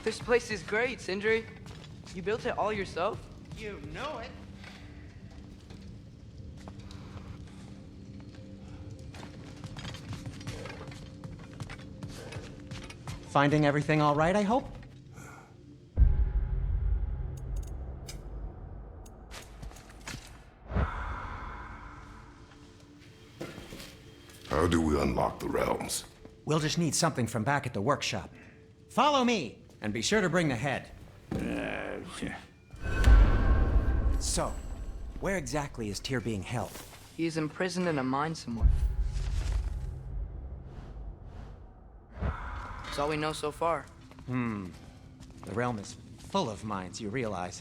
This place is great, Sindri. You built it all yourself? You know it. Finding everything all right, I hope? How do we unlock the realms? We'll just need something from back at the workshop. Follow me, and be sure to bring the head. So, where exactly is Tyr being held? He's imprisoned in a mine somewhere. That's all we know so far. The realm is full of mines, you realize.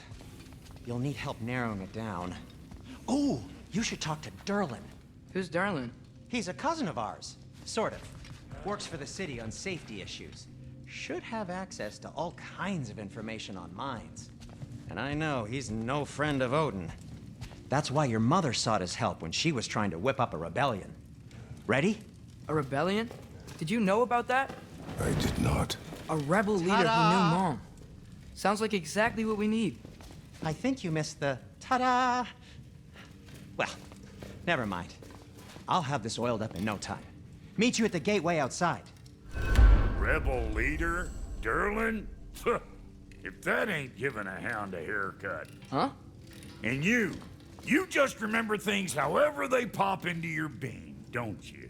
You'll need help narrowing it down. Oh, you should talk to Derlin. Who's Darlin? He's a cousin of ours, sort of. Works for the city on safety issues. Should have access to all kinds of information on mines. And I know he's no friend of Odin. That's why your mother sought his help when she was trying to whip up a rebellion. Ready? A rebellion? Did you know about that? I did not. A rebel leader who knew Mom. Sounds like exactly what we need. I think you missed the ta-da. Well, never mind. I'll have this oiled up in no time. Meet you at the gateway outside. Rebel leader? Derlin? If that ain't giving a hound a haircut. Huh? And you just remember things however they pop into your bean, don't you?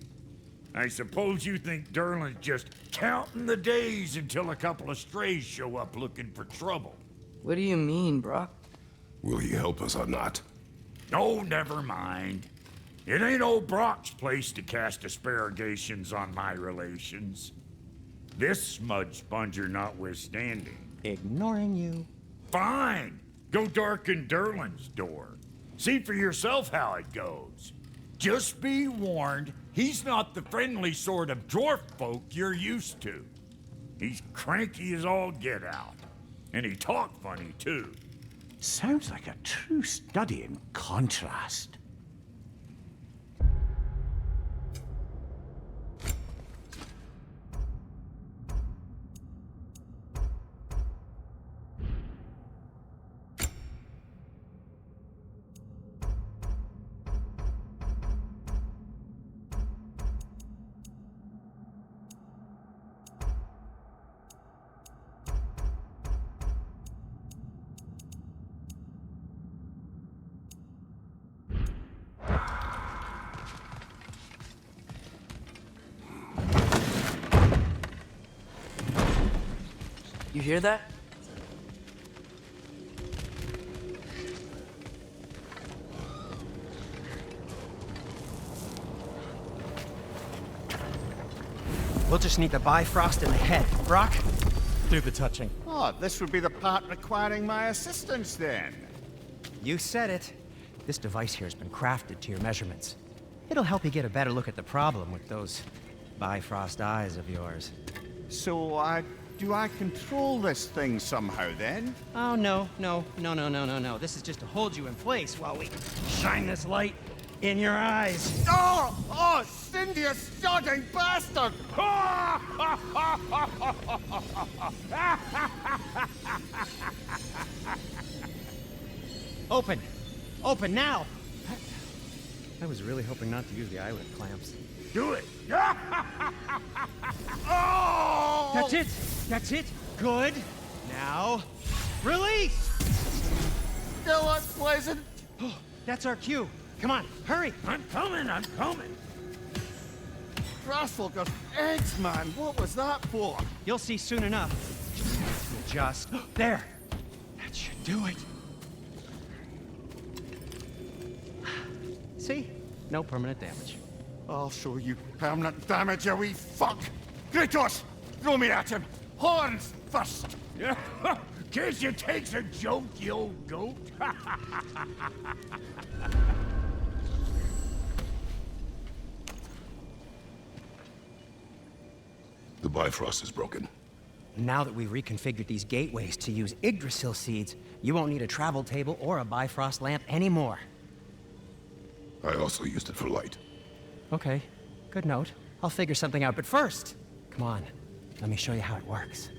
I suppose you think Derlin's just counting the days until a couple of strays show up looking for trouble. What do you mean, Brock? Will he help us or not? Oh, never mind. It ain't old Brock's place to cast aspersions on my relations. This smudge sponger notwithstanding. Ignoring you. Fine. Go darken Derlin's door. See for yourself how it goes. Just be warned, he's not the friendly sort of dwarf folk you're used to. He's cranky as all get out. And he talk funny, too. Sounds like a true study in contrast. You hear that? We'll just need the Bifrost in the head. Brock, do the touching. Oh, this would be the part requiring my assistance then. You said it. This device here has been crafted to your measurements. It'll help you get a better look at the problem with those Bifrost eyes of yours. So, do I control this thing somehow then? Oh, no. This is just to hold you in place while we shine this light in your eyes. Oh, Cindy, you sodding bastard! Open now! I was really hoping not to use the eyelid clamps. Do it! Oh! That's it! Good! Now, release! Still unpleasant. That's our cue. Come on, hurry! I'm coming! Grassfogger's eggs, man. What was that for? You'll see soon enough. Just there. That should do it. See? No permanent damage. I'll show you permanent damage, you wee fuck! Kratos! Throw me at him! Horns first! Guess you takes a joke, you old goat. The Bifrost is broken. Now that we've reconfigured these gateways to use Yggdrasil seeds, you won't need a travel table or a Bifrost lamp anymore. I also used it for light. Okay, good note. I'll figure something out, but first, come on, let me show you how it works.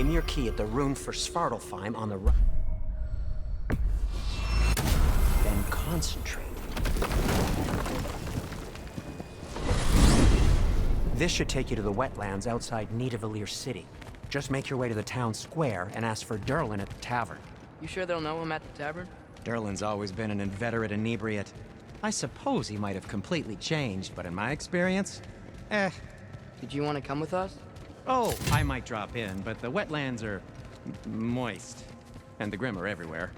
aim your key at the rune for Svartalfheim on the right. Then concentrate. This should take you to the wetlands outside Nidavellir City. Just make your way to the town square and ask for Durlin at the tavern. You sure they'll know him at the tavern? Durlin's always been an inveterate inebriate. I suppose he might have completely changed, but in my experience, Did you want to come with us? Oh, I might drop in, but the wetlands are moist. And the Grim are everywhere.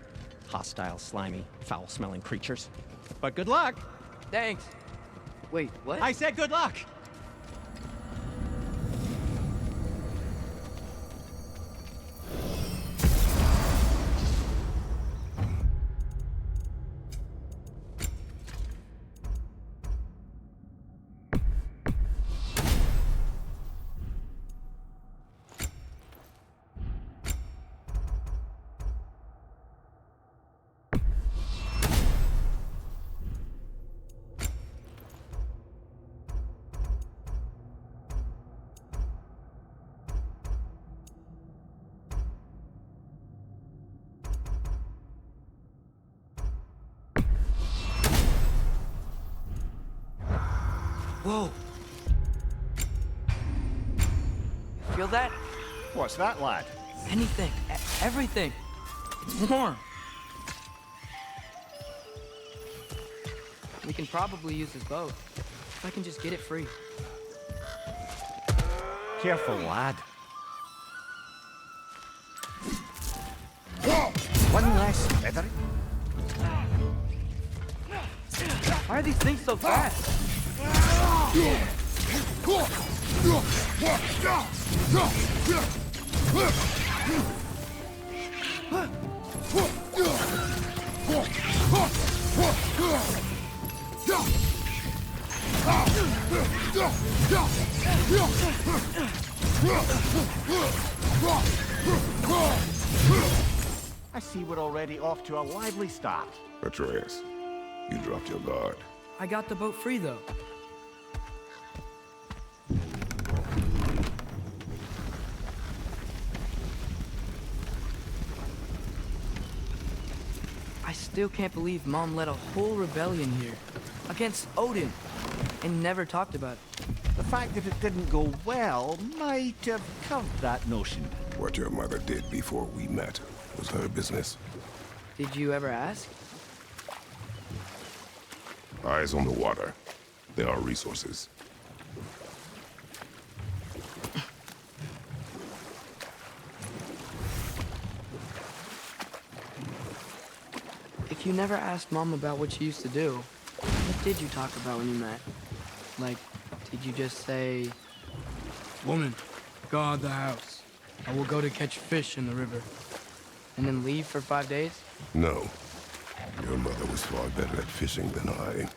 Hostile, slimy, foul-smelling creatures. But good luck! Thanks. Wait, what? I said good luck! Whoa. Feel that? What's that, lad? Anything. Everything. It's warm. We can probably use this boat. If I can just get it free. Careful, lad. One less feather. Why are these things so fast? I see we're already off to a lively start. Atreus, you dropped your guard. I got the boat free, though. I still can't believe Mom led a whole rebellion here. Against Odin. And never talked about it. The fact that it didn't go well might have curved that notion. What your mother did before we met was her business. Did you ever ask? Eyes on the water. There are resources. If you never asked Mom about what she used to do, what did you talk about when you met? Like, did you just say, "Woman, guard the house. I will go to catch fish in the river," and then leave for 5 days? No. Your mother was far better at fishing than I.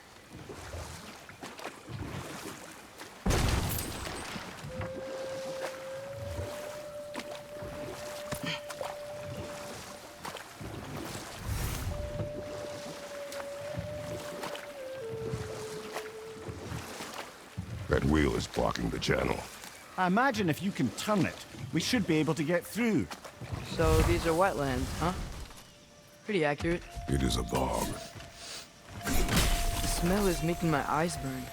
That wheel is blocking the channel. I imagine if you can turn it, we should be able to get through. So these are wetlands, huh? Pretty accurate. It is a bog. The smell is making my eyes burn.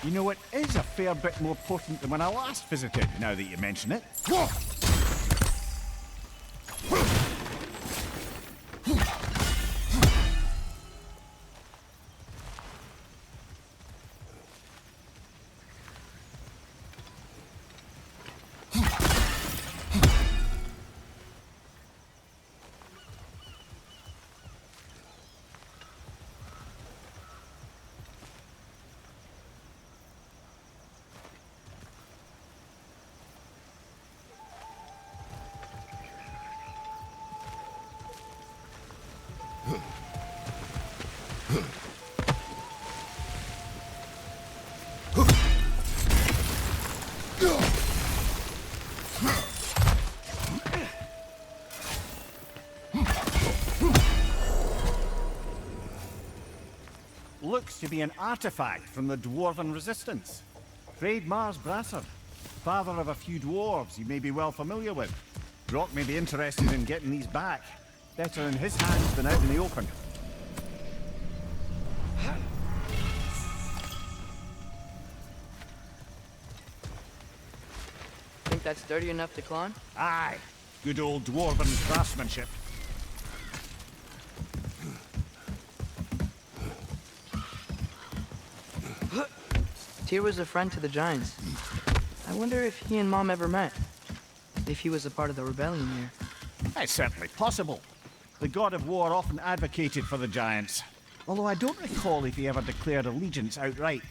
You know, it is a fair bit more potent than when I last visited, now that you mention it. Looks to be an artifact from the Dwarven Resistance. Mars Brassard, father of a few dwarves you may be well familiar with. Brock may be interested in getting these back. Better in his hands than out in the open. Think that's sturdy enough to climb? Aye. Good old dwarven craftsmanship. Tyr was a friend to the Giants. I wonder if he and Mom ever met. If he was a part of the rebellion here. It's certainly possible. The god of war often advocated for the Giants. Although I don't recall if he ever declared allegiance outright.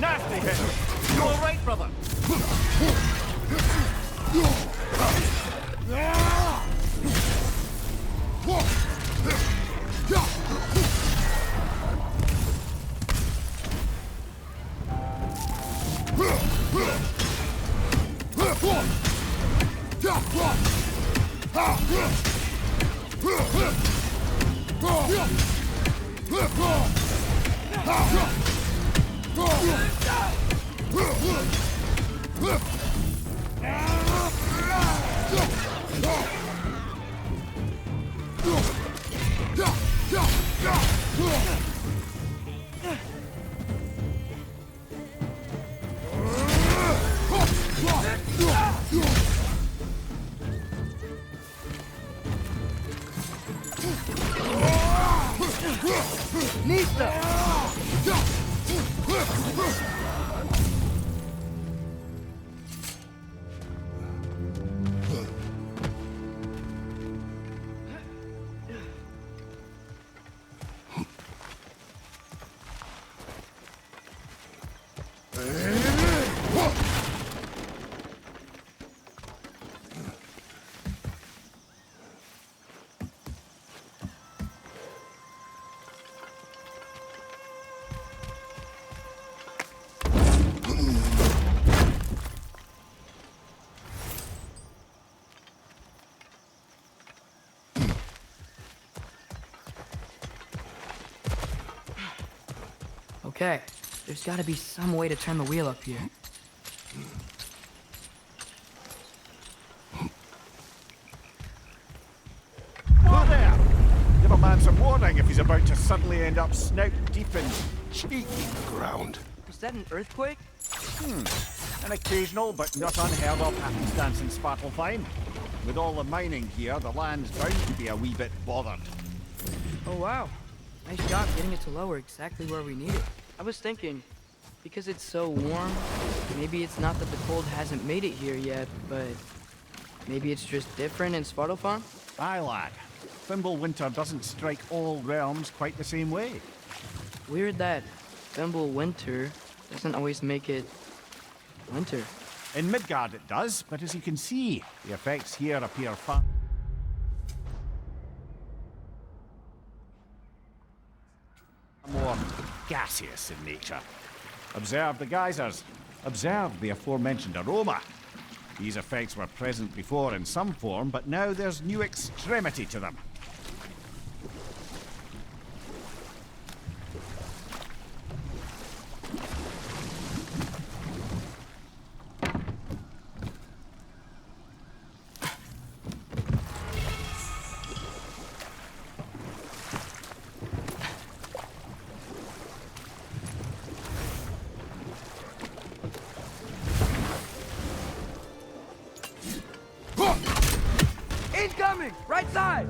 Nasty hit! You all right, brother? Okay, there's gotta be some way to turn the wheel up here. Whoa there! Give a man some warning if he's about to suddenly end up snout deep in cheek. Ground. Was that an earthquake? An occasional but not unheard of happenstance in Svartalfheim. With all the mining here, the land's bound to be a wee bit bothered. Oh wow. Nice job getting it to lower exactly where we need it. I was thinking, because it's so warm, maybe it's not that the cold hasn't made it here yet, but maybe it's just different in Svartalfheim? Aye, lad. Thimble winter doesn't strike all realms quite the same way. Weird that Thimble winter doesn't always make it winter. In Midgard it does, but as you can see, the effects here appear far more gaseous in nature. Observe the geysers. Observe the aforementioned aroma. These effects were present before in some form, but now there's new extremity to them. Incoming! Right side!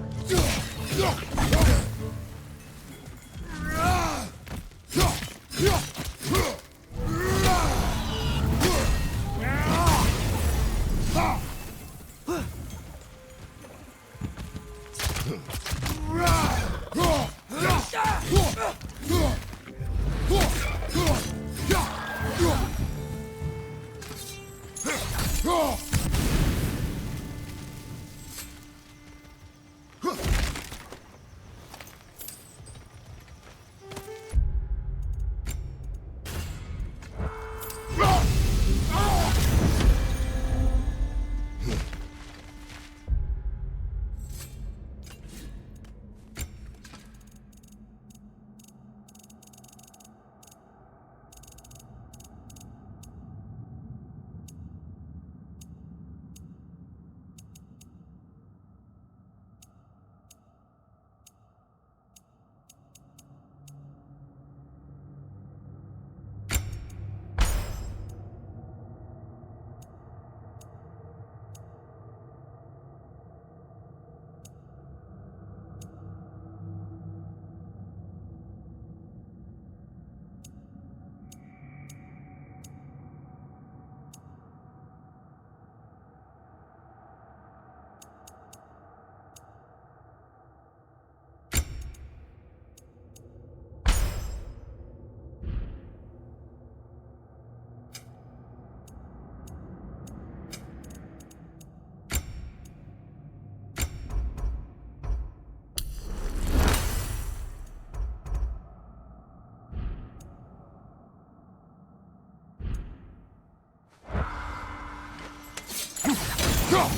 Father.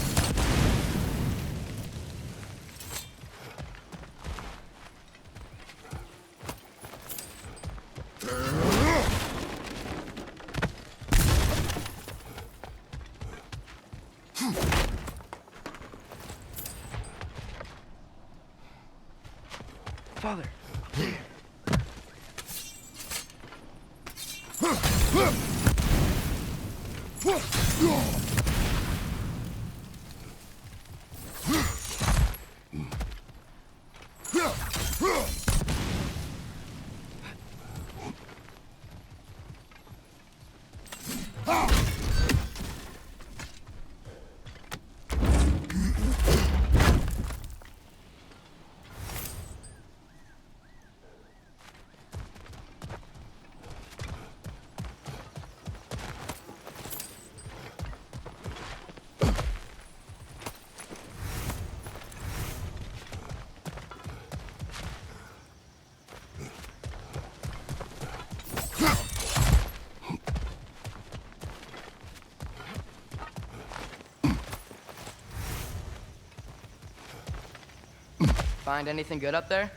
Find anything good up there?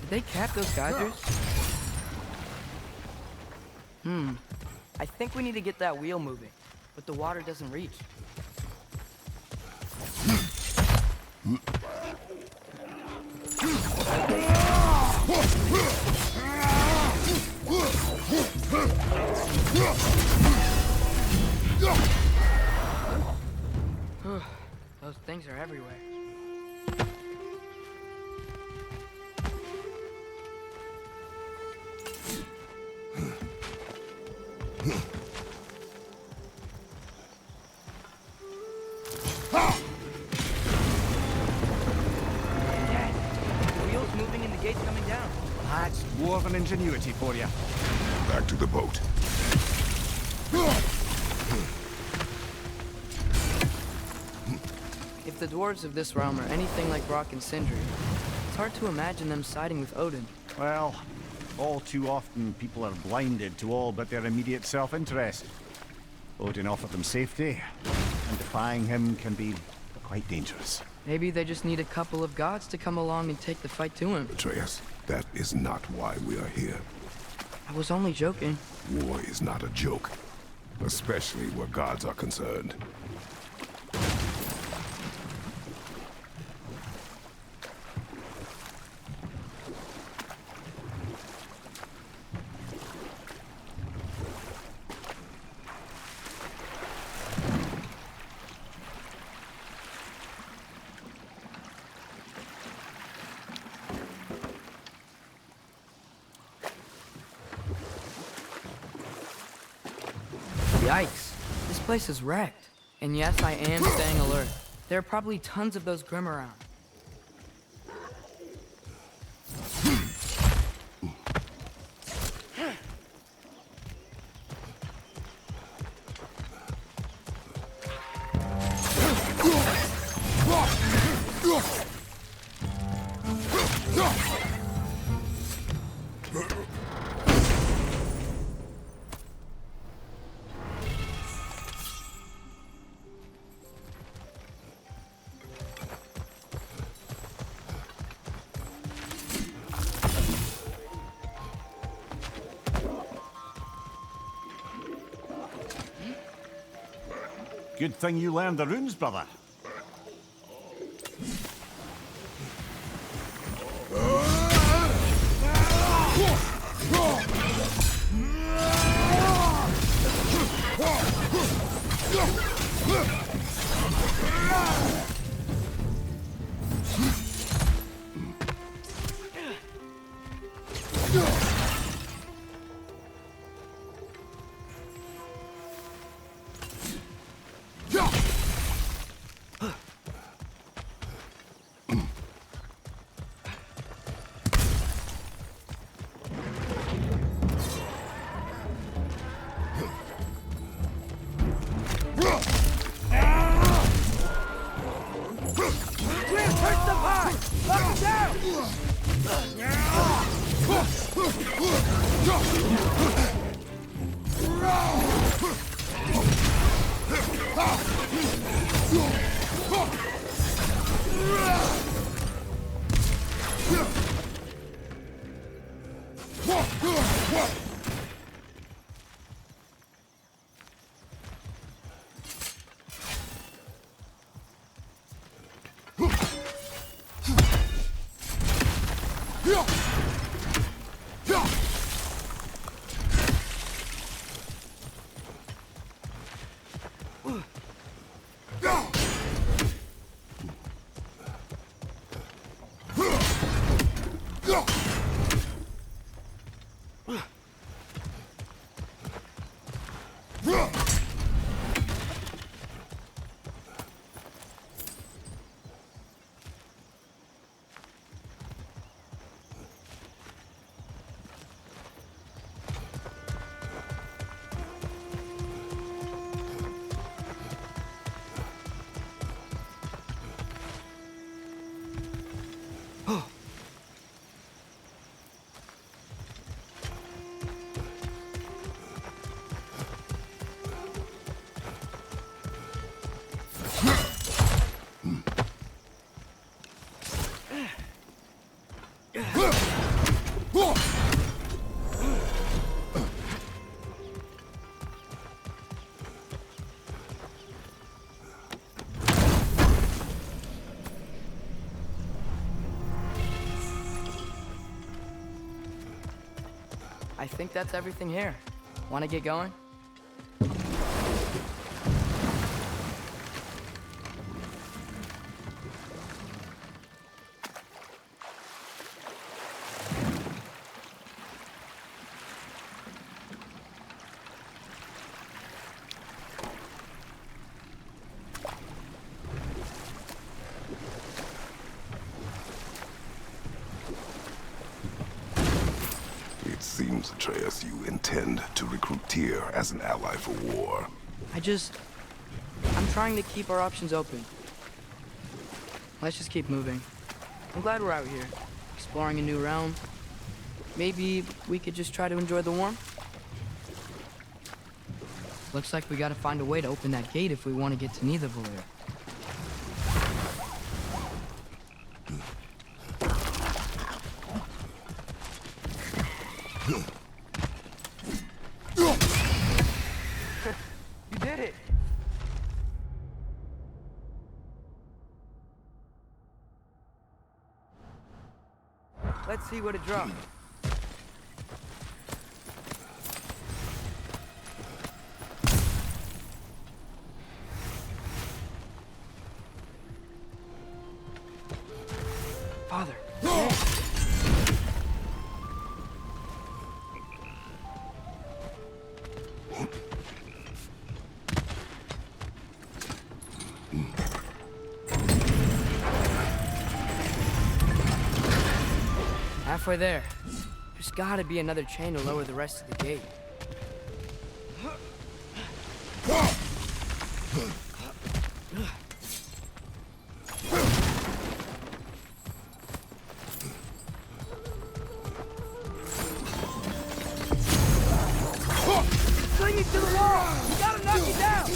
Did they cap those geysers? I think we need to get that wheel moving, but the water doesn't reach. Those things are everywhere. Dad, the wheel's moving and the gate's coming down. That's dwarven ingenuity for you. Back to the boat. If the dwarves of this realm are anything like Brock and Sindri, it's hard to imagine them siding with Odin. Well, all too often people are blinded to all but their immediate self-interest. Odin offered them safety, and defying him can be quite dangerous. Maybe they just need a couple of gods to come along and take the fight to him. Atreus, that is not why we are here. I was only joking. War is not a joke, especially where gods are concerned. Yikes. This place is wrecked. And yes, I am staying alert. There are probably tons of those Grim around. Good thing you learned the runes, brother. I think that's everything here. Want to get going? It seems, Atreus, you intend to recruit Tyr as an ally for war. I'm trying to keep our options open. Let's just keep moving. I'm glad we're out here, exploring a new realm. Maybe we could just try to enjoy the warmth? Looks like we gotta find a way to open that gate if we want to get to Nidavellir. You did it! Let's see what it drops. Father. Halfway there. There's gotta be another chain to lower the rest of the gate. Sling it to the wall! You gotta knock it down!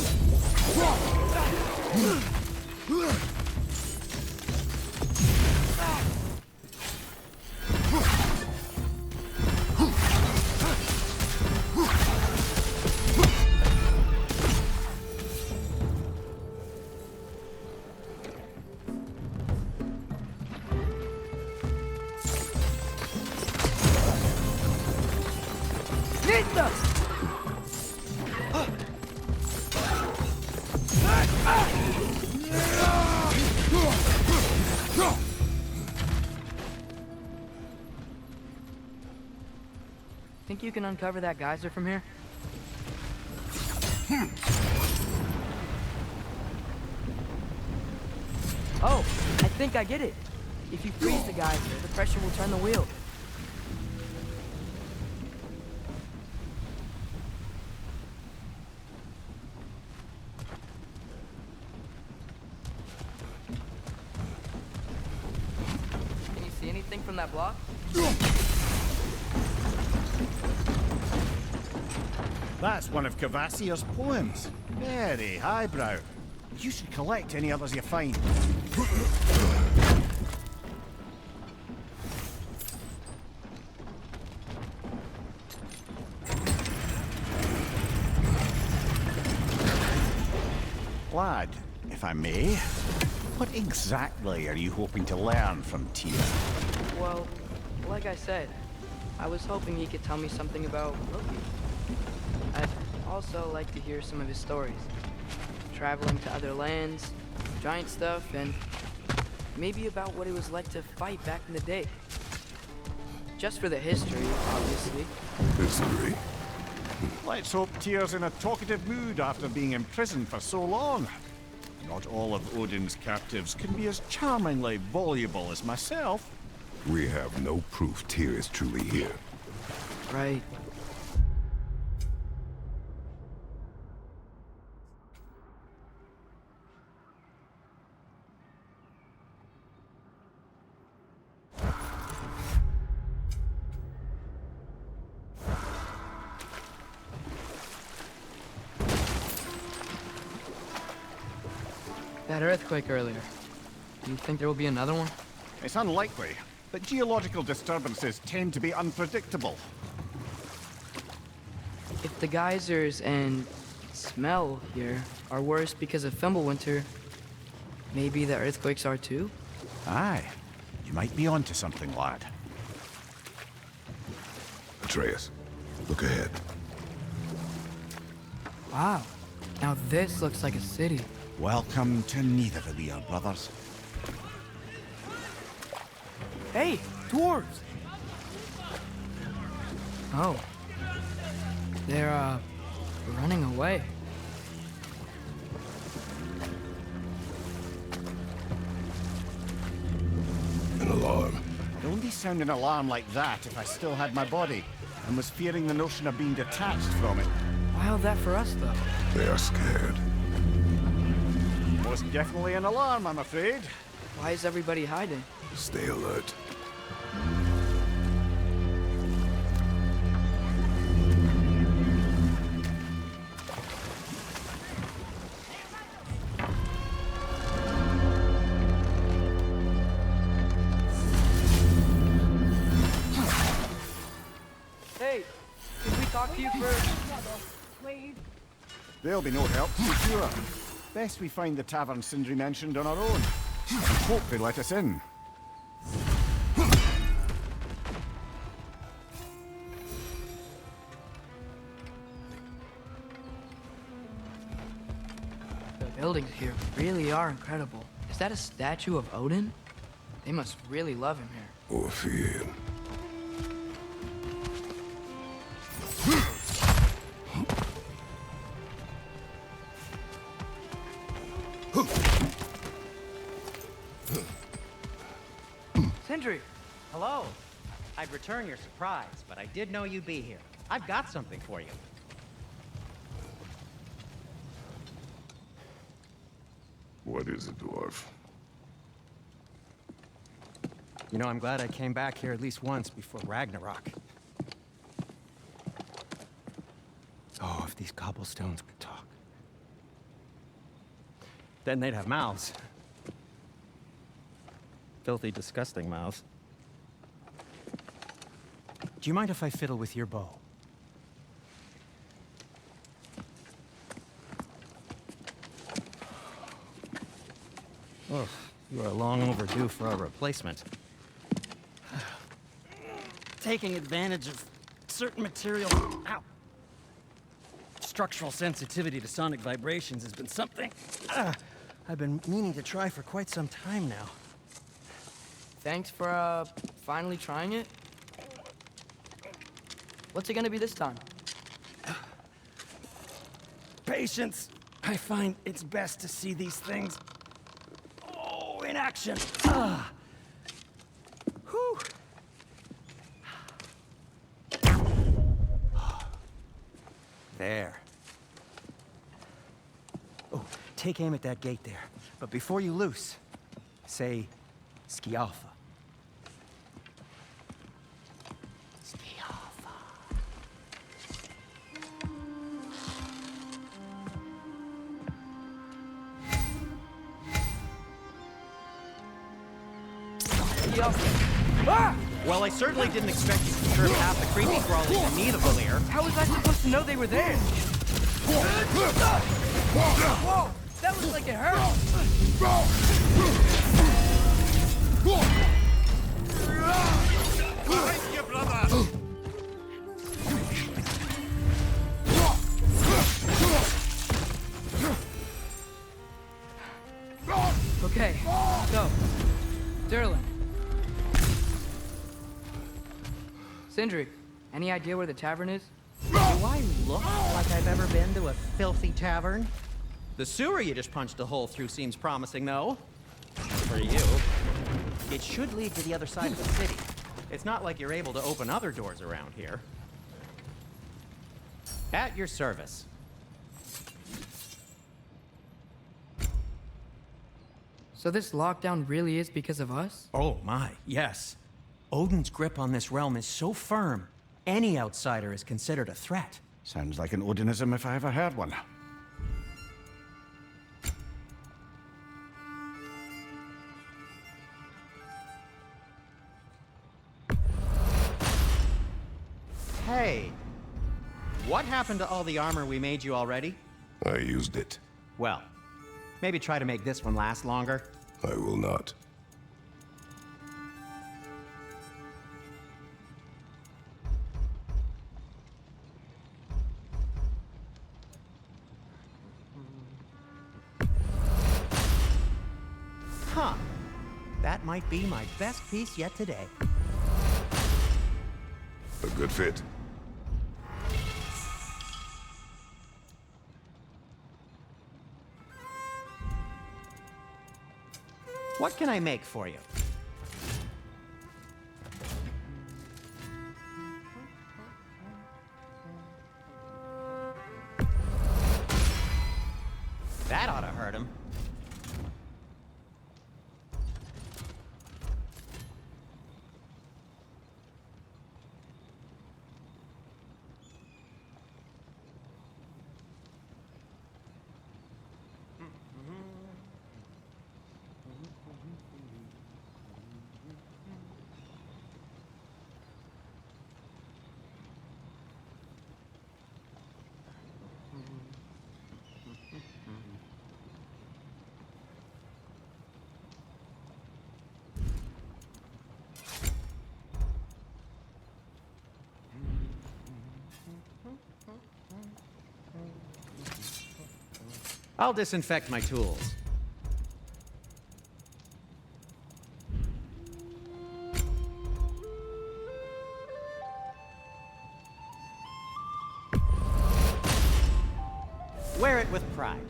Nita! Think you can uncover that geyser from here? Oh, I think I get it. If you freeze the geyser, the pressure will turn the wheel. Can you see anything from that block? That's one of Cavassier's poems. Very highbrow. You should collect any others you find. Lad, if I may, what exactly are you hoping to learn from Tyr? Well, like I said, I was hoping he could tell me something about Loki. I'd also like to hear some of his stories. Traveling to other lands, giant stuff, and maybe about what it was like to fight back in the day. Just for the history, obviously. History? Let's hope Tyr's in a talkative mood after being imprisoned for so long. Not all of Odin's captives can be as charmingly voluble as myself. We have no proof Tyr is truly here. Right. That earthquake earlier. Do you think there will be another one? It's unlikely, but geological disturbances tend to be unpredictable. If the geysers and smell here are worse because of Fimbulwinter, maybe the earthquakes are too? Aye, you might be onto something, lad. Atreus, look ahead. Wow. Now this looks like a city. Welcome to neither of we are brothers. Hey, dwarves! Oh. They're, running away. An alarm. I'd only sound an alarm like that if I still had my body, and was fearing the notion of being detached from it. Wild that for us, though. They are scared. Most definitely an alarm, I'm afraid. Why is everybody hiding? Stay alert. Hey, can we talk to you first? There'll be no help, sure. Best we find the tavern Sindri mentioned on our own. Hope they let us in. The buildings here really are incredible. Is that a statue of Odin? They must really love him here. Or fear him. Sindri! Hello. I'd return your surprise, but I did know you'd be here. I've got something for you. What is it, dwarf? You know, I'm glad I came back here at least once before Ragnarok. Oh, if these cobblestones could talk. Then they'd have mouths. Filthy, disgusting mouths. Do you mind if I fiddle with your bow? Oh, you are long overdue for a replacement. Taking advantage of certain material. Ow! Structural sensitivity to sonic vibrations has been something I've been meaning to try for quite some time now. Thanks for, finally trying it. What's it gonna be this time? Patience. I find it's best to see these things, in action. Whew. There. Oh, take aim at that gate there. But before you loose, say, Skialfa. Ah! Well, I certainly didn't expect you to serve half the creepy crawlies in need of Valir. How was I supposed to know they were there? Whoa! That was like it hurt! Okay, so, Durlin. Sindri, any idea where the tavern is? You I look like I've ever been to a filthy tavern? The sewer you just punched a hole through seems promising, though. For you. It should lead to the other side of the city. It's not like you're able to open other doors around here. At your service. So this lockdown really is because of us? Oh my, yes. Odin's grip on this realm is so firm, any outsider is considered a threat. Sounds like an Odinism if I ever heard one. Hey, what happened to all the armor we made you already? I used it. Well, maybe try to make this one last longer. I will not. Huh. That might be my best piece yet today. A good fit. What can I make for you? That ought to hurt him. I'll disinfect my tools. Wear it with pride.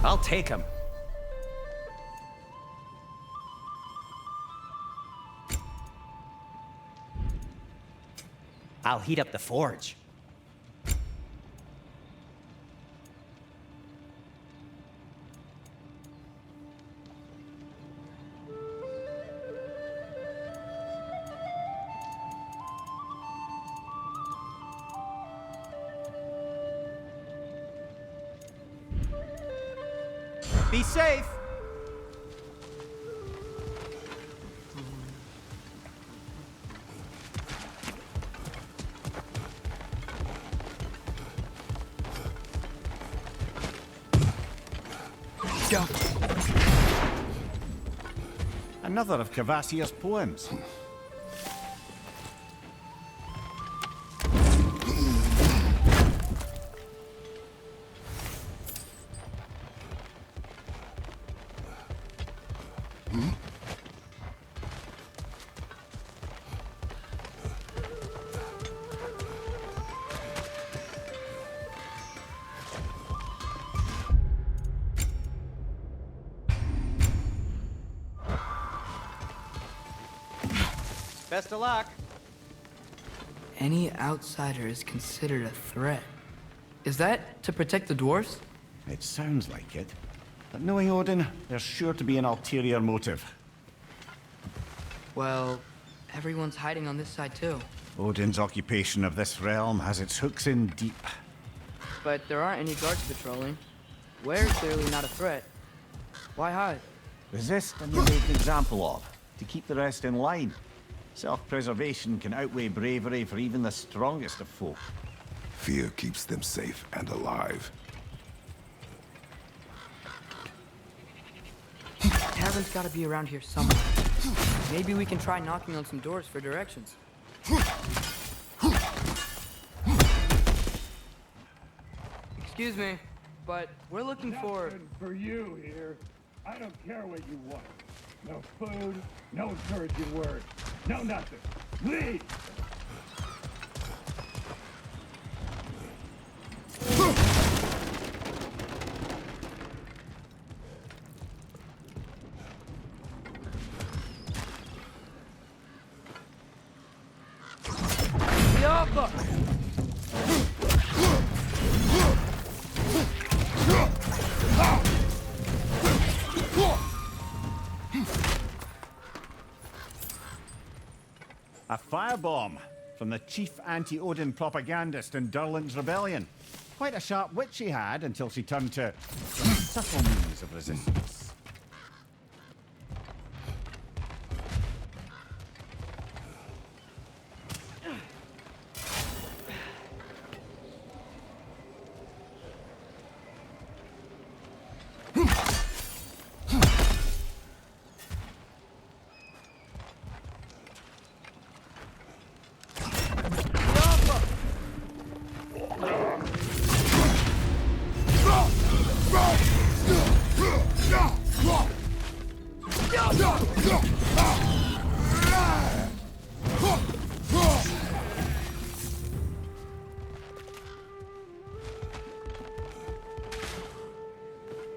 I'll take him. I'll heat up the forge. Be safe. Go. Another of Cavassier's poems. Best of luck. Any outsider is considered a threat. Is that to protect the dwarves? It sounds like it. But knowing Odin, there's sure to be an ulterior motive. Well, everyone's hiding on this side too. Odin's occupation of this realm has its hooks in deep. But there aren't any guards patrolling. We're clearly not a threat. Why hide? Resist and you're made an example of, to keep the rest in line. Self-preservation can outweigh bravery for even the strongest of folk. Fear keeps them safe and alive. Darlin's gotta be around here somewhere. Maybe we can try knocking on some doors for directions. Excuse me, but we're looking for... Nothing for you here. I don't care what you want. No food, no encouraging words, no nothing. Leave! A firebomb from the chief anti-Odin propagandist in Durlin's rebellion. Quite a sharp wit she had until she turned to subtle means of resistance.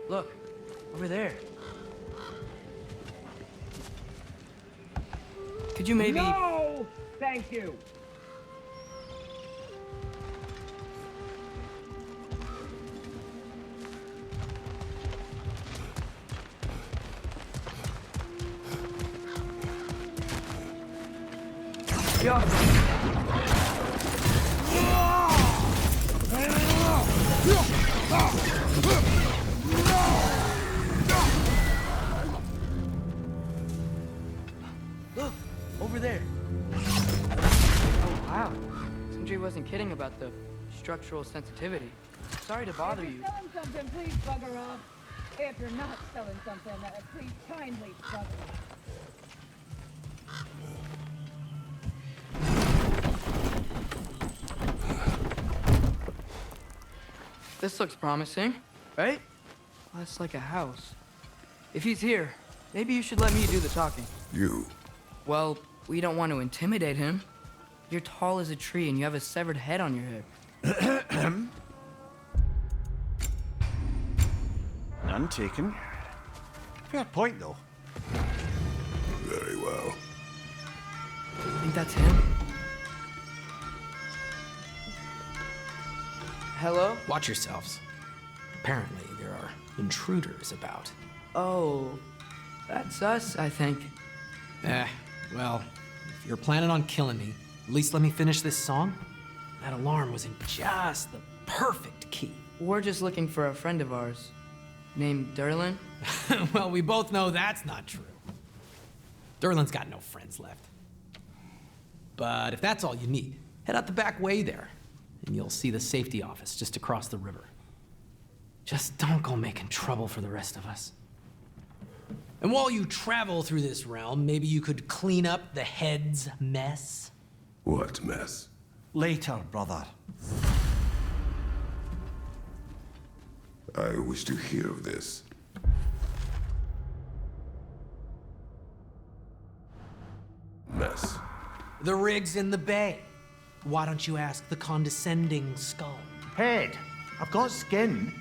Look, over there. Could you maybe... No! Thank you! Look, over there. Oh, wow. Sindri wasn't kidding about the structural sensitivity. Sorry to bother If you. you're selling something, please bugger off. If you're not selling something, please kindly bugger off. This looks promising, right? Well, that's like a house. If he's here, maybe you should let me do the talking. You. Well, we don't want to intimidate him. You're tall as a tree and you have a severed head on your head. None taken. Fair point, though. Very well. Think that's him? Hello? Watch yourselves. Apparently, there are intruders about. Oh, that's us, I think. Well, if you're planning on killing me, at least let me finish this song. That alarm was in just the perfect key. We're just looking for a friend of ours named Durlin. Well, we both know that's not true. Durlin's got no friends left. But if that's all you need, head out the back way there, and you'll see the safety office just across the river. Just don't go making trouble for the rest of us. And while you travel through this realm, maybe you could clean up the head's mess? What mess? Later, brother. I wish to hear of this. Mess. The rig's in the bay. Why don't you ask the condescending skull? Head. I've got skin.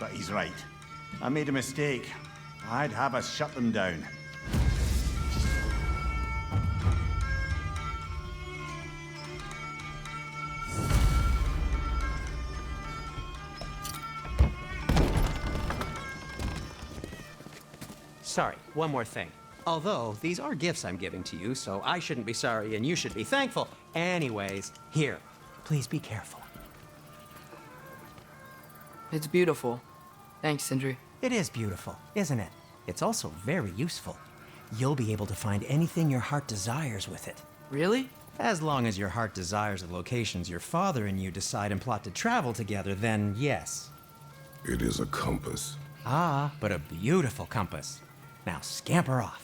But he's right. I made a mistake. I'd have us shut them down. Sorry, one more thing. Although, these are gifts I'm giving to you, so I shouldn't be sorry and you should be thankful. Anyways, here, please be careful. It's beautiful. Thanks, Sindri. It is beautiful, isn't it? It's also very useful. You'll be able to find anything your heart desires with it. Really? As long as your heart desires the locations your father and you decide and plot to travel together, then yes. It is a compass. Ah, but a beautiful compass. Now scamper off.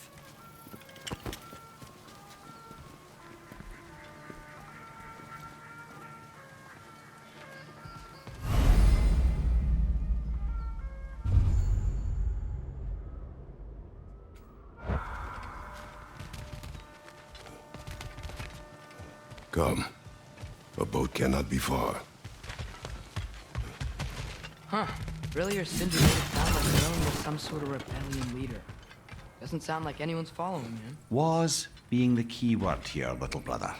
Come. A boat cannot be far. Huh. Really, your Cindy made it sound like Merlin was some sort of rebellion leader. Doesn't sound like anyone's following him. Was being the key word here, little brother.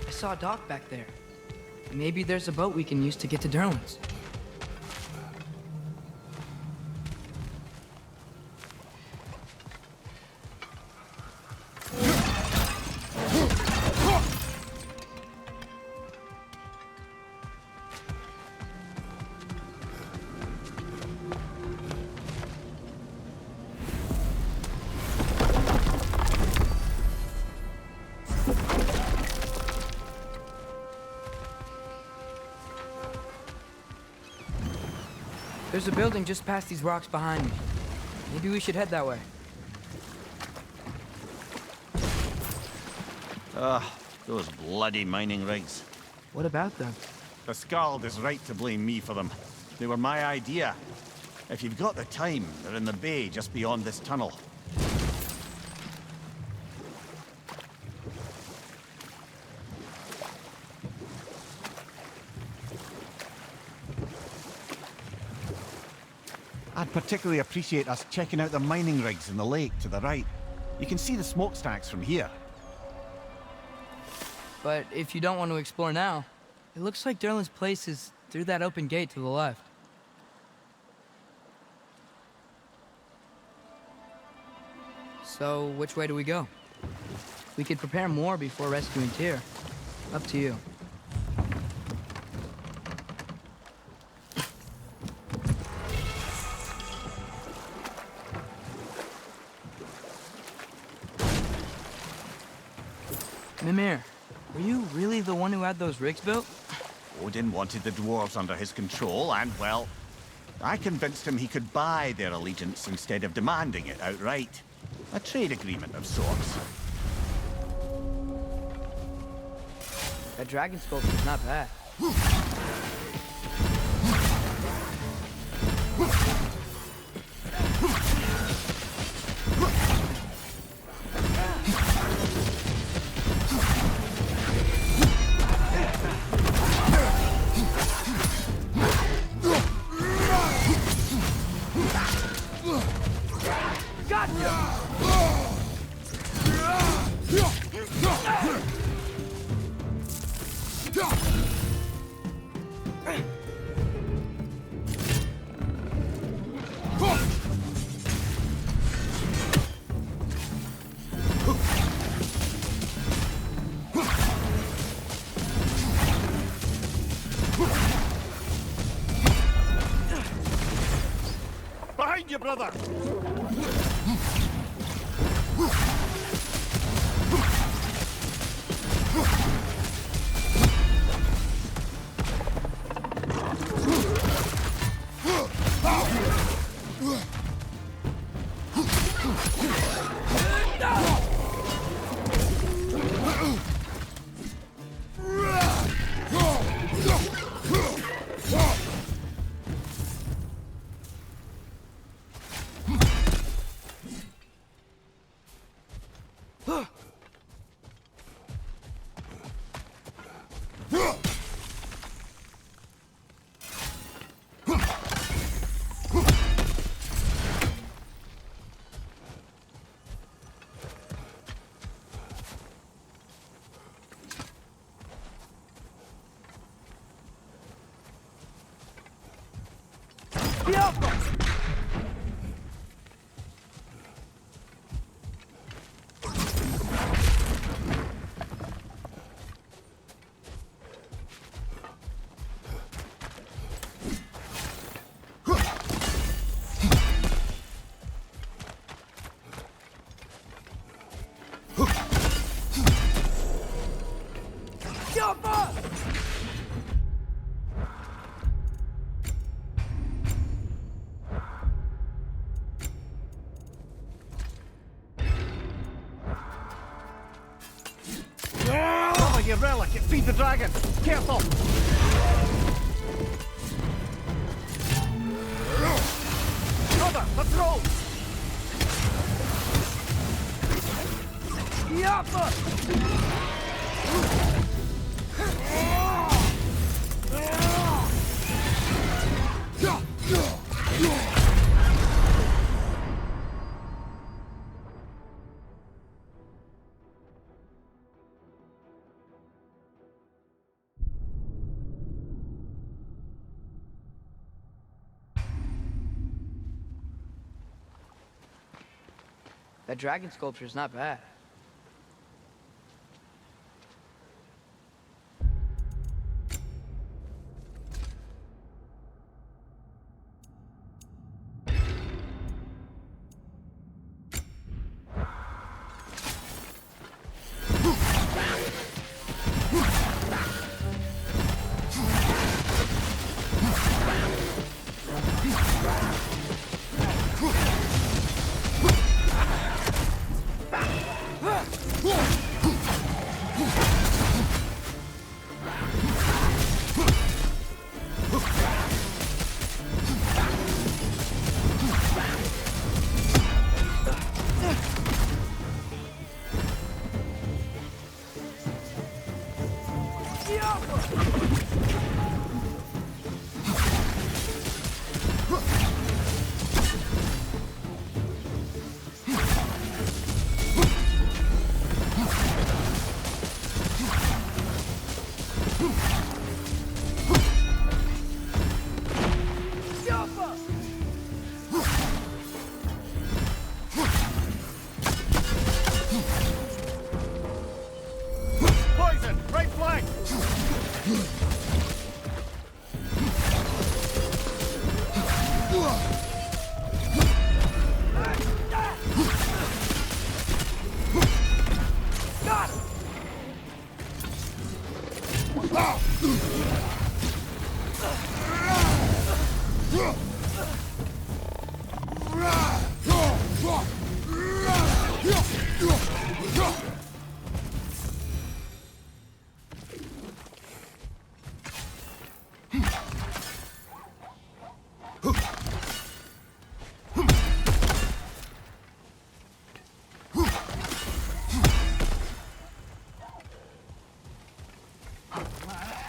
I saw a dock back there. Maybe there's a boat we can use to get to Derlin's. There's a building just past these rocks behind me. Maybe we should head that way. Those bloody mining rigs. What about them? The Skald is right to blame me for them. They were my idea. If you've got the time, they're in the bay just beyond this tunnel. I'd particularly appreciate us checking out the mining rigs in the lake to the right. You can see the smokestacks from here. But if you don't want to explore now, it looks like Derlin's place is through that open gate to the left. So, which way do we go? We could prepare more before rescuing Tyr. Up to you. Mimir, were you really the one who had those rigs built? Odin wanted the dwarves under his control, and, well, I convinced him he could buy their allegiance instead of demanding it outright. A trade agreement of sorts. That dragon sculpture is not bad. Behind you, brother! your relic. Feed the dragon. Careful. Cover. Let's roll. That dragon sculpture's not bad.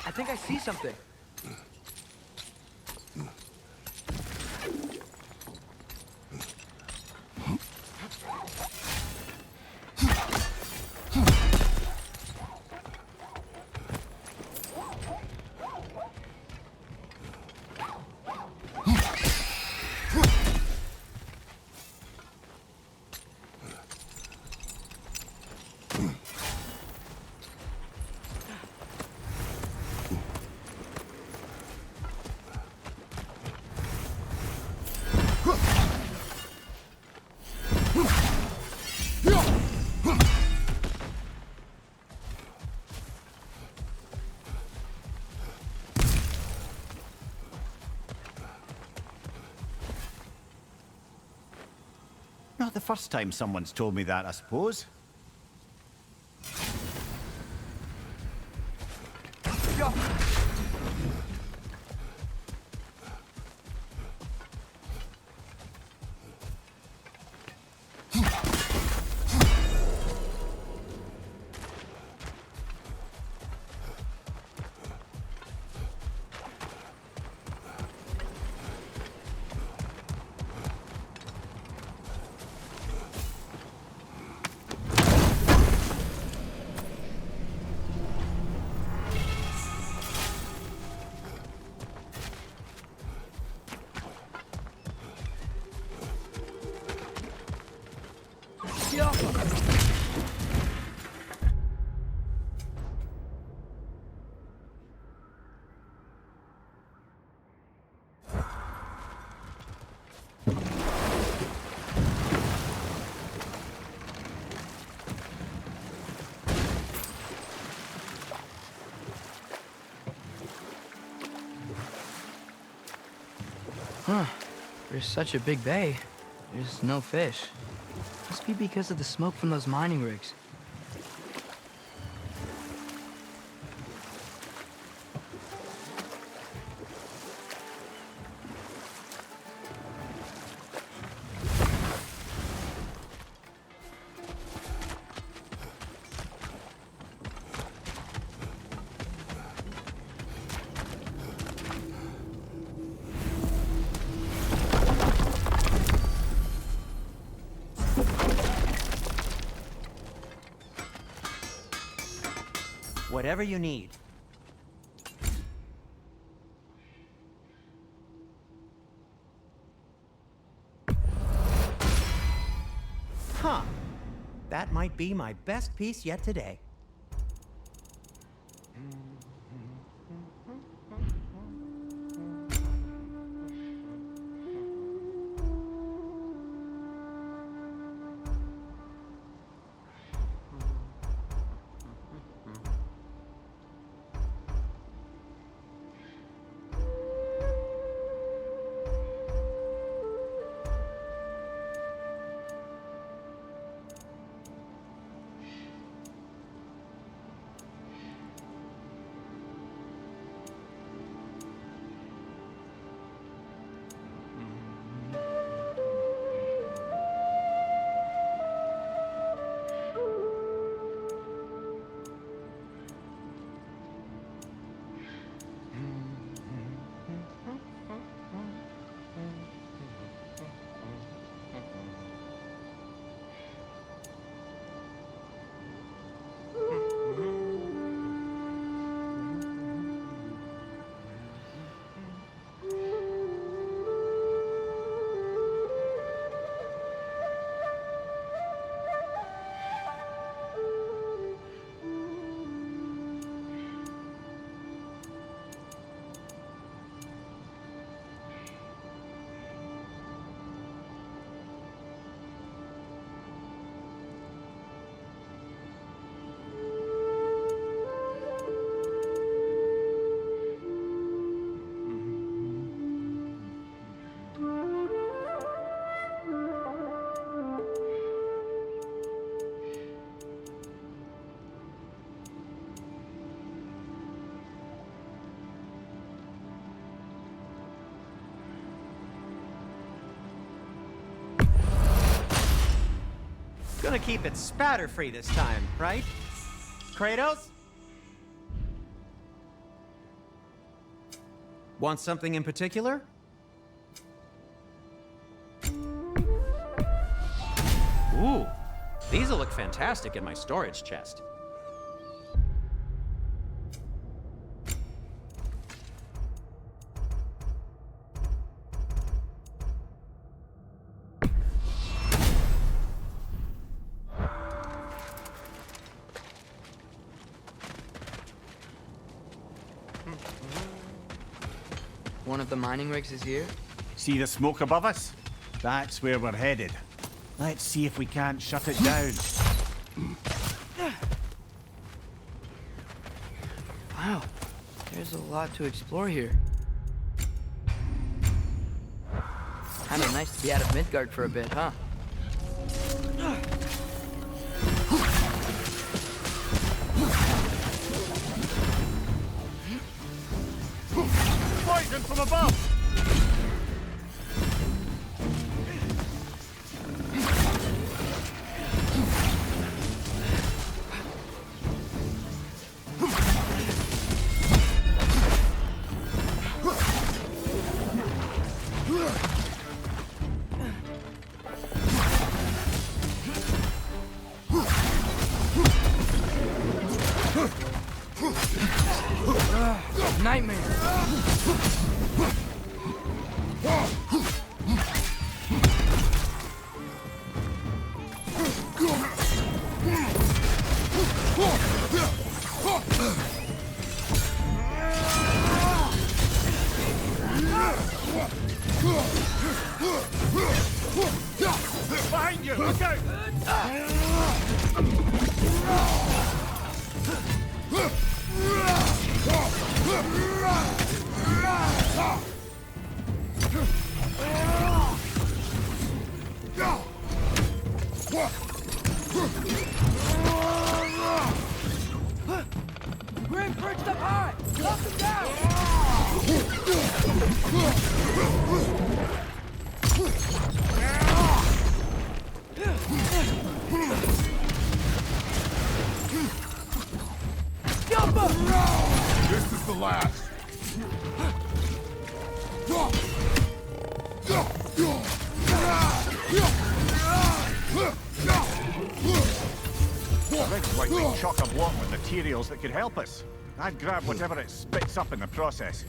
I think I see something. Not the first time someone's told me that, I suppose. Huh. There's such a big bay. There's no fish. Must be because of the smoke from those mining rigs. Whatever you need. Huh. That might be my best piece yet today. Gonna keep it spatter-free this time, right? Kratos? Want something in particular? Ooh, these'll look fantastic in my storage chest. One of the mining rigs is here? See the smoke above us? That's where we're headed. Let's see if we can't shut it down. Wow, there's a lot to explore here. Kinda nice to be out of Midgard for a bit, huh? Poison from above! Nightmare! Behind you! Look out! Grim, perched up high! Knock him down! Jump up! This is the last. Sounds like they chock a block with materials that could help us. I'd grab whatever it spits up in the process.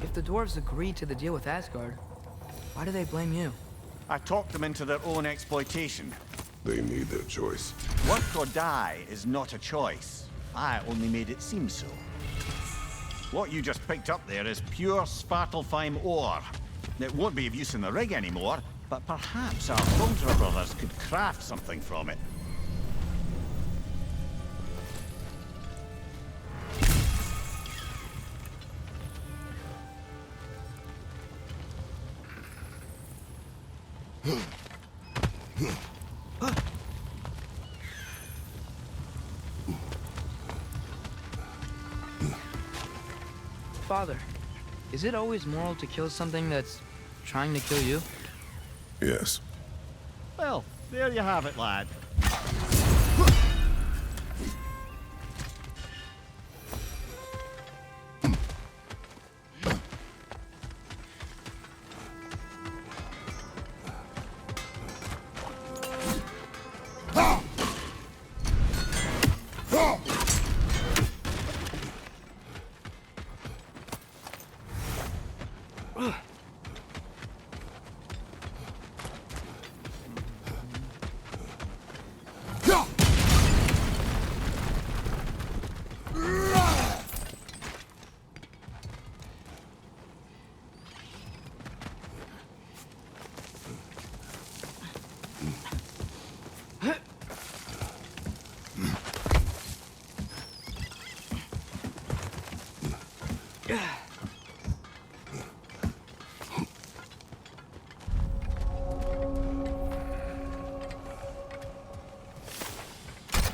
If the dwarves agreed to the deal with Asgard, why do they blame you? I talked them into their own exploitation. They made their choice. Work or die is not a choice. I only made it seem so. What you just picked up there is pure Svartalfheim ore. It won't be of use in the rig anymore, but perhaps our Folger brothers could craft something from it. Father, is it always moral to kill something that's trying to kill you? Yes. Well, there you have it, lad.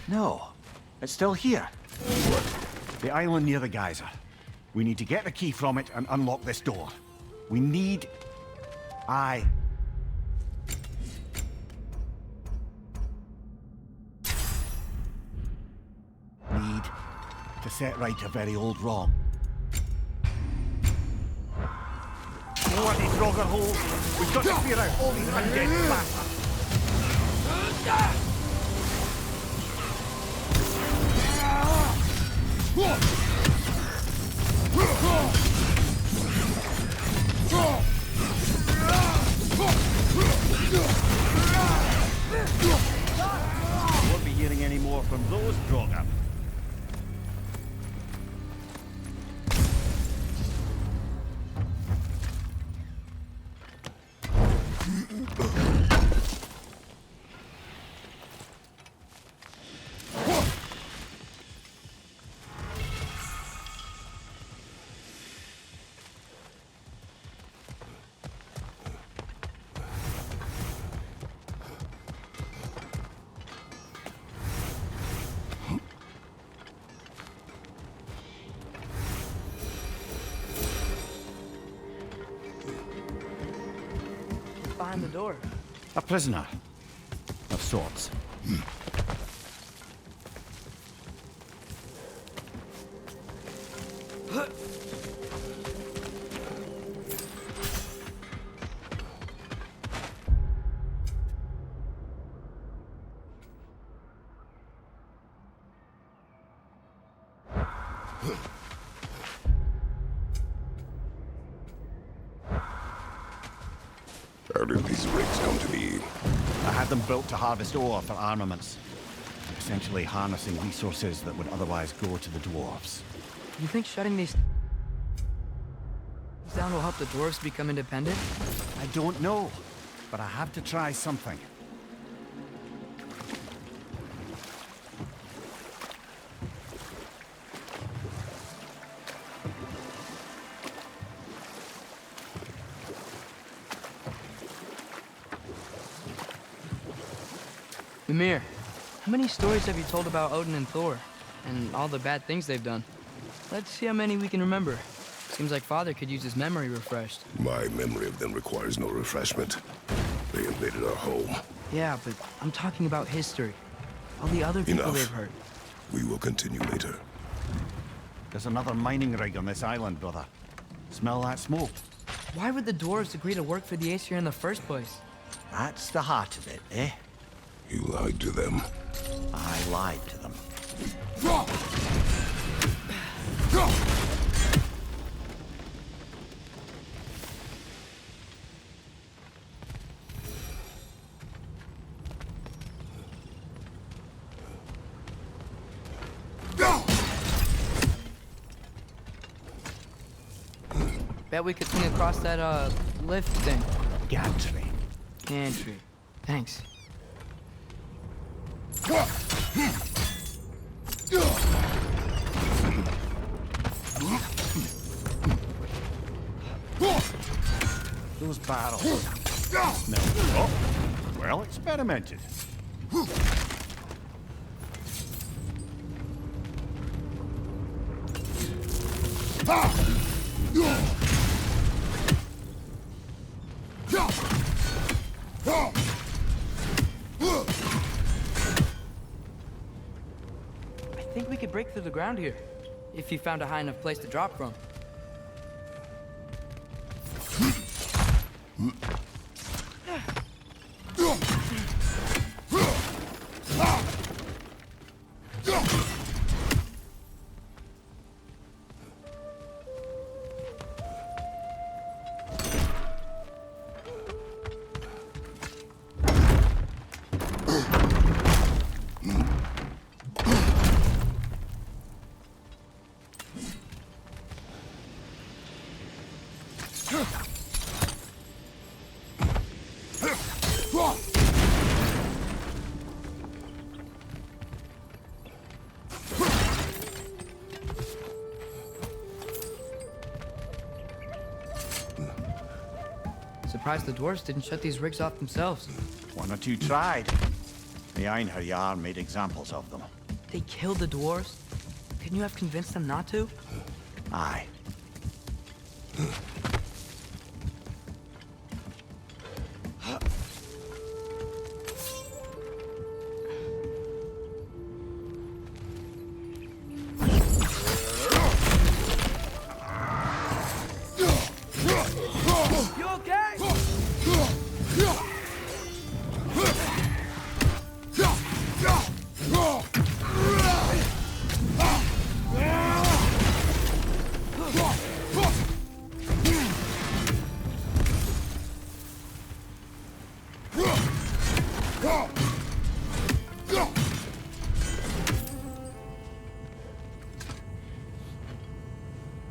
No, it's still here. The island near the geyser. We need to get the key from it and unlock this door. We need... need to set right a very old wrong. Bloody Draugr holes! We've got to clear out all these undead bastards! Won't be hearing any more from those Draugr. Behind the door. A prisoner. Of sorts. How did these rigs come to be? I had them built to harvest ore for armaments. essentially harnessing resources that would otherwise go to the dwarves. You think shutting these down will help the dwarves become independent? I don't know, but I have to try something. Ymir, how many stories have you told about Odin and Thor? And all the bad things they've done? Let's see how many we can remember. Seems like Father could use his memory refreshed. My memory of them requires no refreshment. They invaded our home. Yeah, but I'm talking about history. All the other people Enough. they've hurt. We will continue later. There's another mining rig on this island, brother. Smell that smoke? Why would the dwarves agree to work for the Aesir in the first place? That's the heart of it, eh? You lied to them. I lied to them. Bet we could swing across that, lift thing. Gantry. Gantry. Thanks. Those barrels. Smell. Oh, well experimented. I think we could break through the ground here. If you found a high enough place to drop from. Surprised the dwarves didn't shut these rigs off themselves. One or two tried. The Einherjar made examples of them. They killed the dwarves? Couldn't you have convinced them not to? Aye. You okay?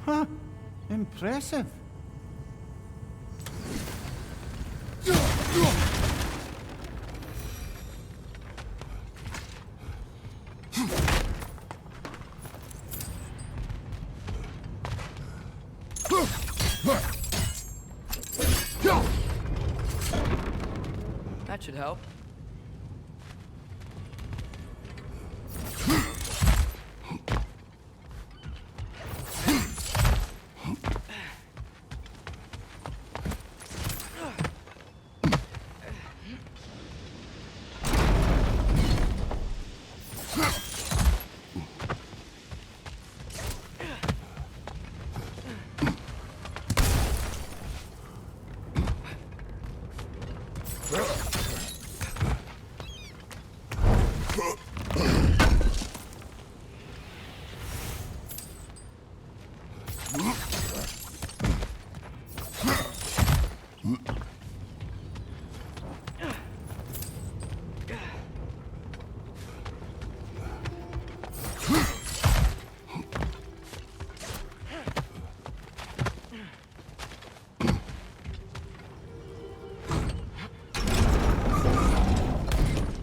Huh. Impressive. That should help.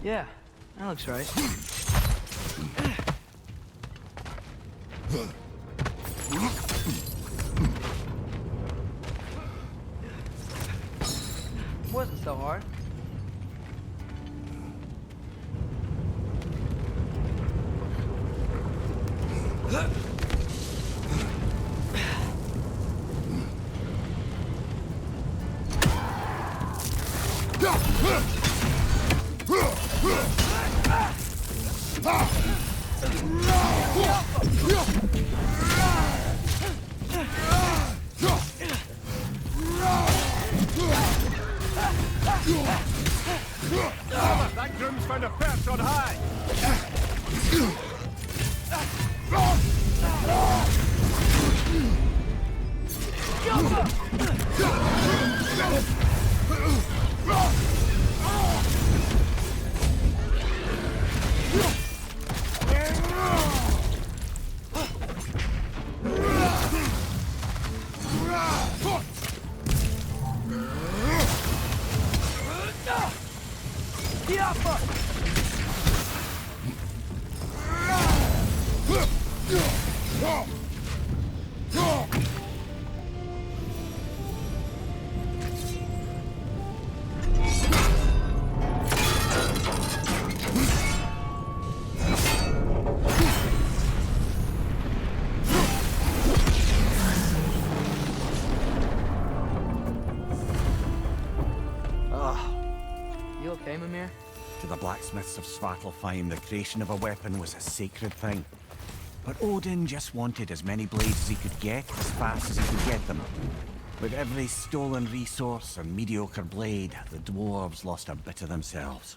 Yeah, that looks right. Wasn't so hard. That groom's found a perch on high! You okay, Mimir? To the blacksmiths of Svartalfheim, the creation of a weapon was a sacred thing. But Odin just wanted as many blades as he could get, as fast as he could get them. With every stolen resource and mediocre blade, the dwarves lost a bit of themselves.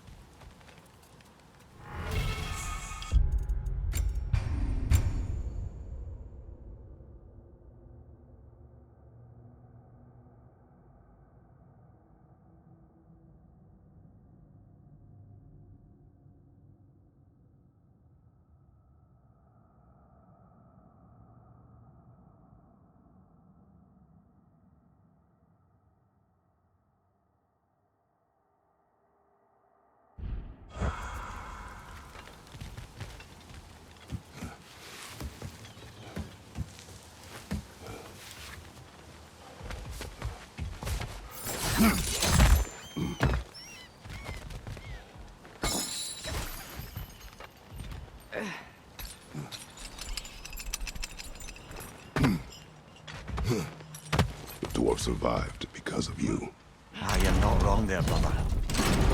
The dwarf survived because of you. Ah, you're not wrong there, brother.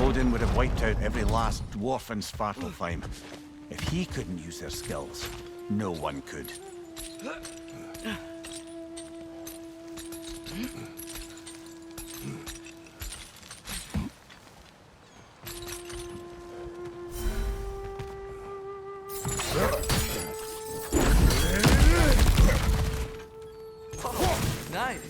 Odin would have wiped out every last dwarf in Svartalfheim. If he couldn't use their skills, no one could. Nice.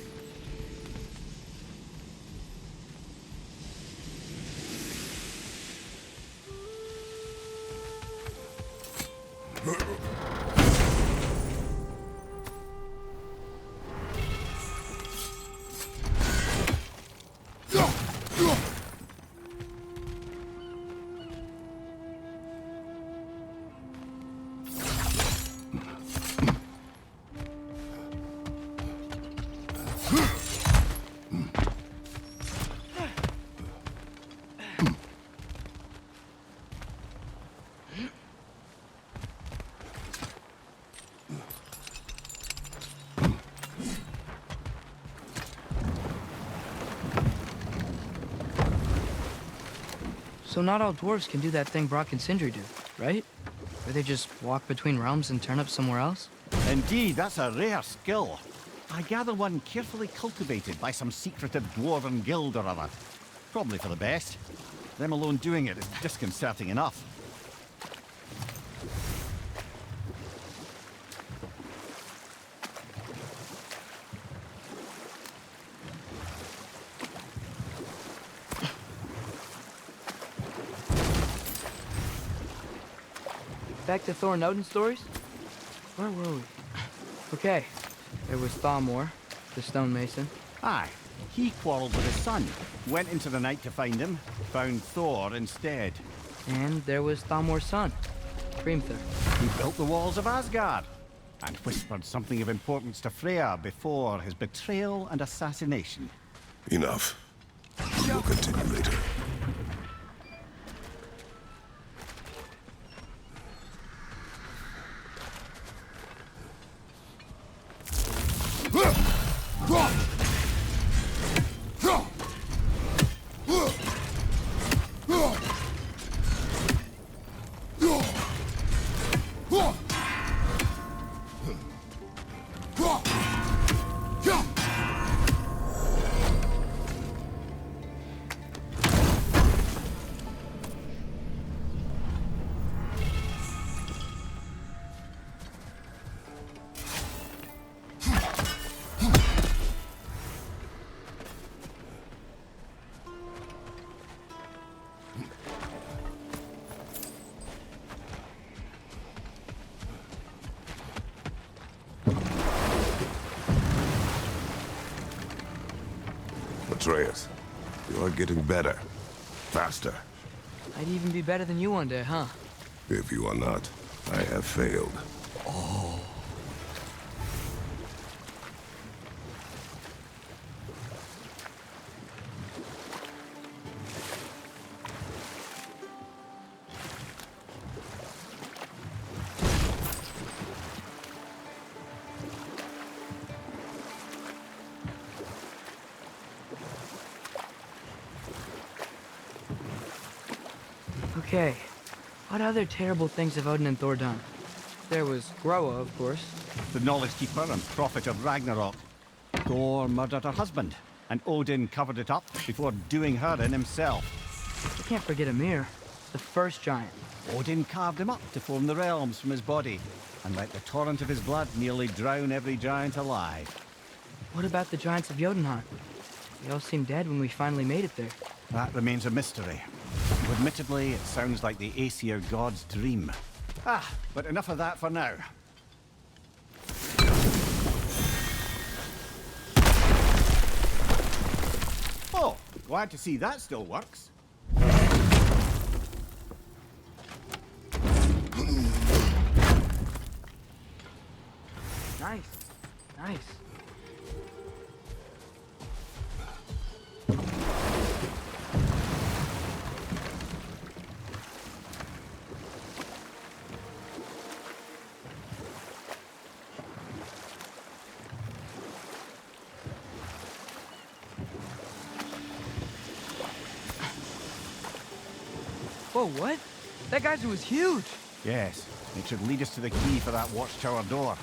So not all dwarves can do that thing Brock and Sindri do, right? Where they just walk between realms and turn up somewhere else? Indeed, that's a rare skill. I gather one carefully cultivated by some secretive dwarven guild or other. Probably for the best. Them alone doing it is disconcerting enough. Back to Thor and Odin stories? Where were we? Okay, there was Thalmor, the stonemason. Aye, he quarreled with his son, went into the night to find him, found Thor instead. And there was Thalmor's son, Grimthur. He built the walls of Asgard and whispered something of importance to Freya before his betrayal and assassination. Enough. We'll continue later. Atreus, you are getting better. Faster. I'd even be better than you one day, huh? If you are not, I have failed. Okay, what other terrible things have Odin and Thor done? There was Groa, of course. The Knowledge Keeper and Prophet of Ragnarok. Thor murdered her husband, and Odin covered it up before doing her in himself. You can't forget Ymir, the first giant. Odin carved him up to form the realms from his body, and let the torrent of his blood nearly drown every giant alive. What about the giants of Jotunheim? They all seemed dead when we finally made it there. That remains a mystery. Admittedly, it sounds like the Aesir god's dream. But enough of that for now. Oh, glad to see that still works. Nice. Nice. Whoa, what? That geyser was huge! Yes, it should lead us to the key for that watchtower door.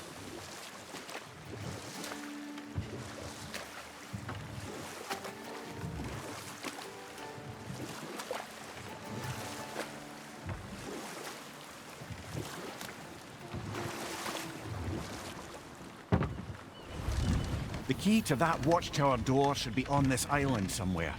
The key to that watchtower door should be on this island somewhere.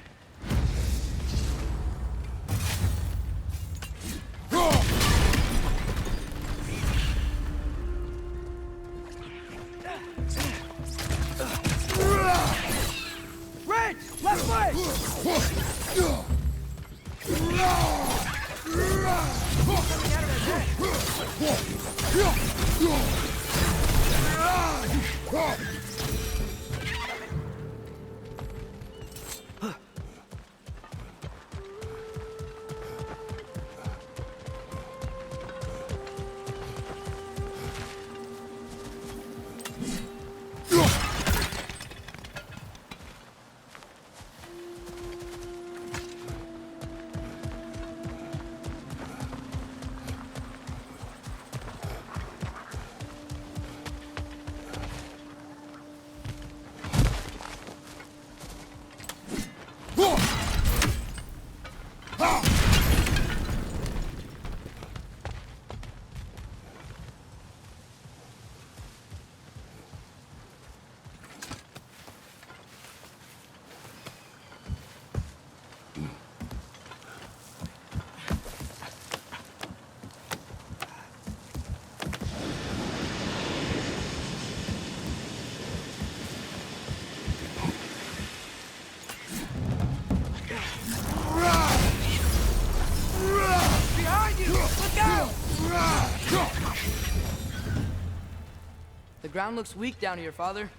The ground looks weak down here, Father.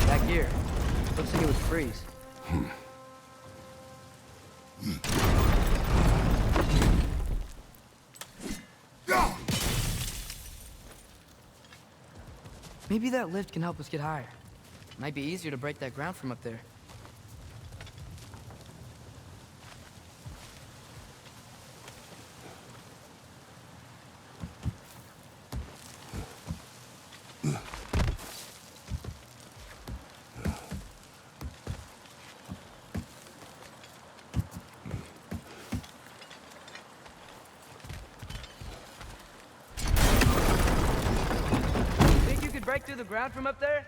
Back here. Looks like it would freeze. Maybe that lift can help us get higher. Might be easier to break that ground from up there. Break through the ground from up there?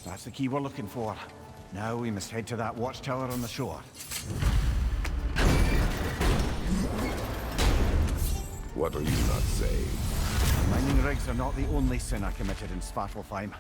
That's the key we're looking for. Now we must head to that watchtower on the shore. What are you not saying? Mining rigs are not the only sin I committed in Svartalfheim.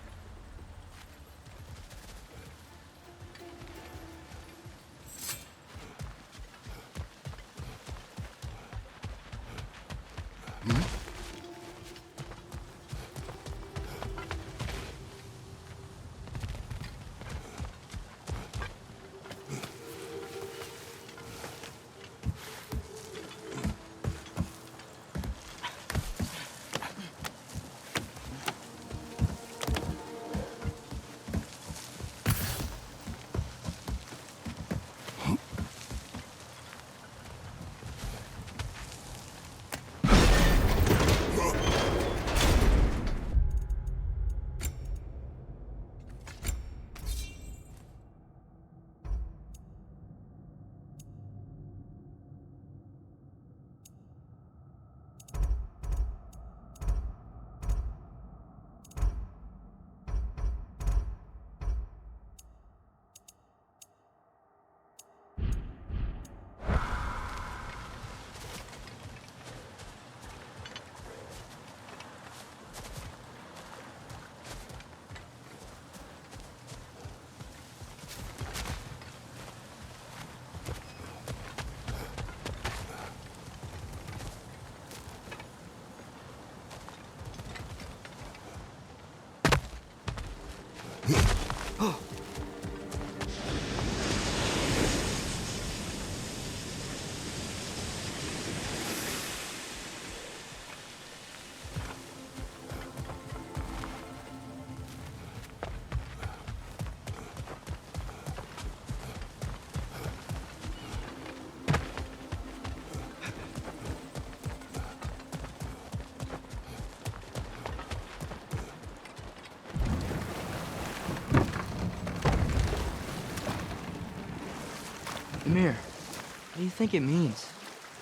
Amir, what do you think it means?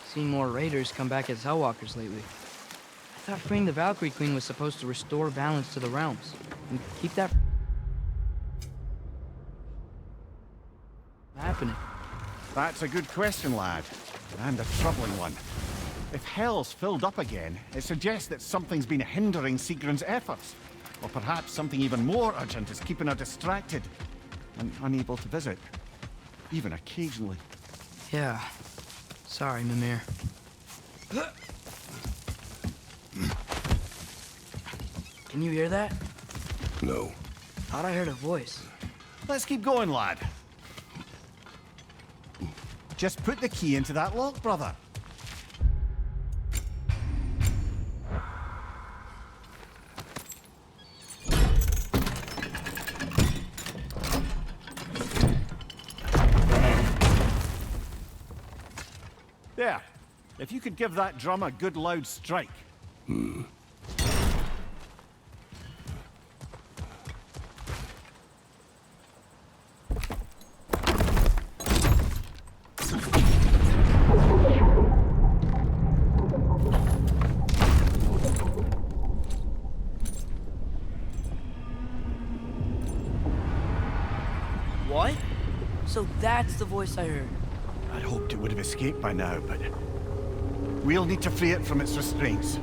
Seen more raiders come back as Hellwalkers lately. I thought freeing the Valkyrie Queen was supposed to restore balance to the realms and keep that happening. That's a good question, lad. And a troubling one. If Hell's filled up again, it suggests that something's been hindering Sigrun's efforts. Or perhaps something even more urgent is keeping her distracted and unable to visit. Even occasionally. Yeah. Sorry, Mimir. Can you hear that? No. Thought I heard a voice. Let's keep going, lad. Just put the key into that lock, brother. There. If you could give that drum a good loud strike. What? So that's the voice I heard. I'd hoped it would have escaped by now, but we'll need to free it from its restraints.